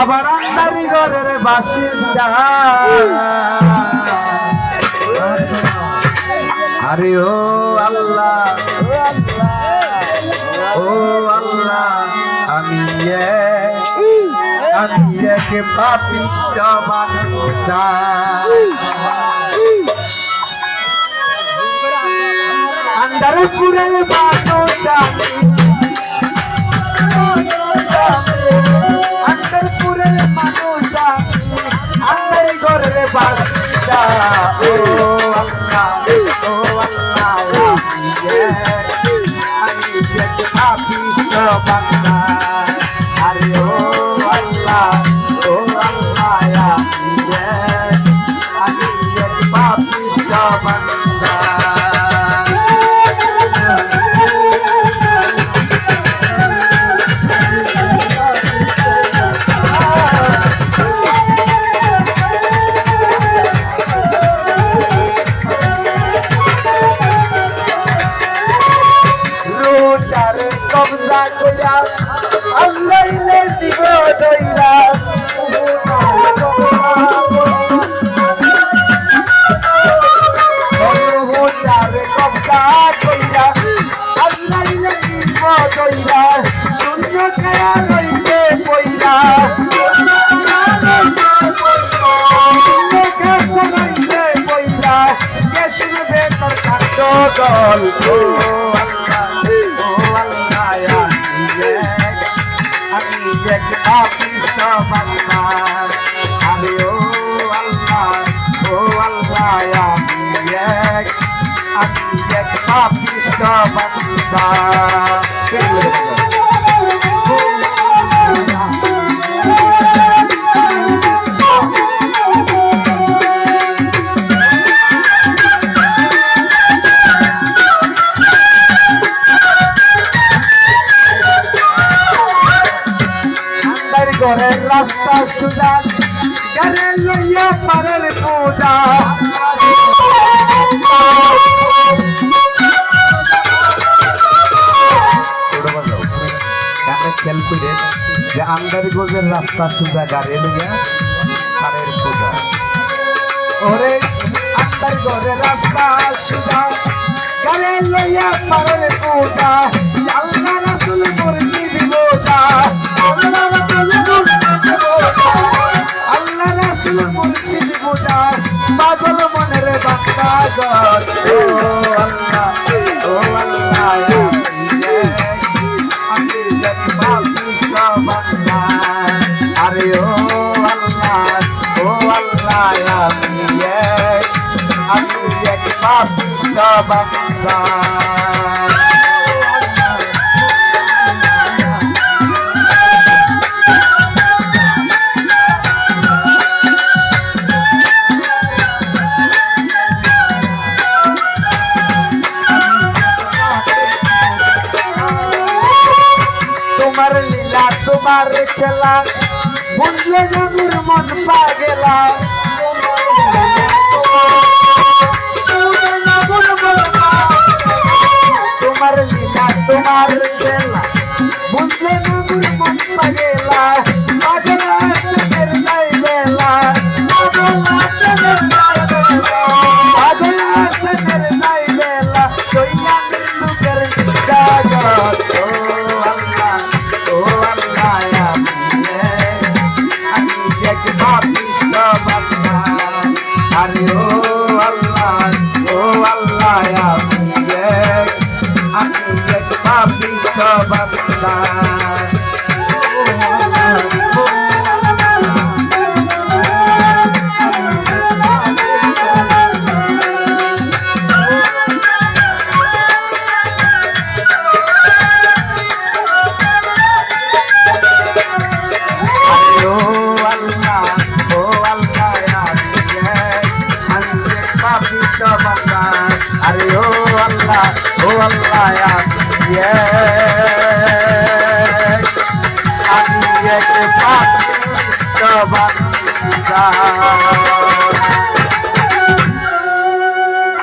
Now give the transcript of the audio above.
আবার আন্দারি ঘরের বাসিন্দা আরে ও আল্লাহ ও আল্লাহ আমি এক পাপিষ্ঠ বান্দা আন্দারপুরের মানুষ আন্দারপুরের মানুষ আন্দার ঘরের বাসিন্দা ও আল্লাহ ও আল্লাহ আমি এক পাপিষ্ঠ বান্দা আরে ও আল্লাহ ও আল্লাহ আমি এক পাপিষ্ঠ বান্দা কবজা কইরা আল্লাহলে দিব দইরা সর্বচারে কবজা কইরা আল্লাহলে দিব দইরা শূন্য খায়া লইতে কইরা কে শুনবে তোর কাণ্ড দল ও আমি এক পাপিষ্ঠ বান্দা আরে ও আল্লাহ আমি এক পাপিষ্ঠ বান্দা ঘরের রাস্তা সুজা ঘরে লইয়া পারের পূজা খেয়াল করে যে আন্দারি গোজের রাস্তা সুজা গাড়ি লইয়া পারের পূজা ওরে আন্দারি ঘরের রাস্তা সুজা ঘরে লইয়া পারের পূজা আল্লাহ রাসূল মুর্শিদ বোঝা আল্লাহ রাসূল মুর্শিদ বোঝা পাগল মনের বান্দা গণ ও আল্লাহ আমি এক পাপিষ্ঠ বান্দা আরে ও আল্লাহ আমি এক পাপিষ্ঠ বান্দা তোমার লীলা তোমার খেলা বুঝলে নবীর মন পাগেলা তোমার লীলা তোমার খেলা বুঝলে নবীর মন পাগেলা পাগলা চোখের নাই বেলা পাগলা চোখের নাই বেলা দইয়ানের লোকের জাগত আরে ও আল্লাহ আমি এক পাপিষ্ঠ বান্দা আরে ও আল্লাহ আমি এক পাপিষ্ঠ বান্দা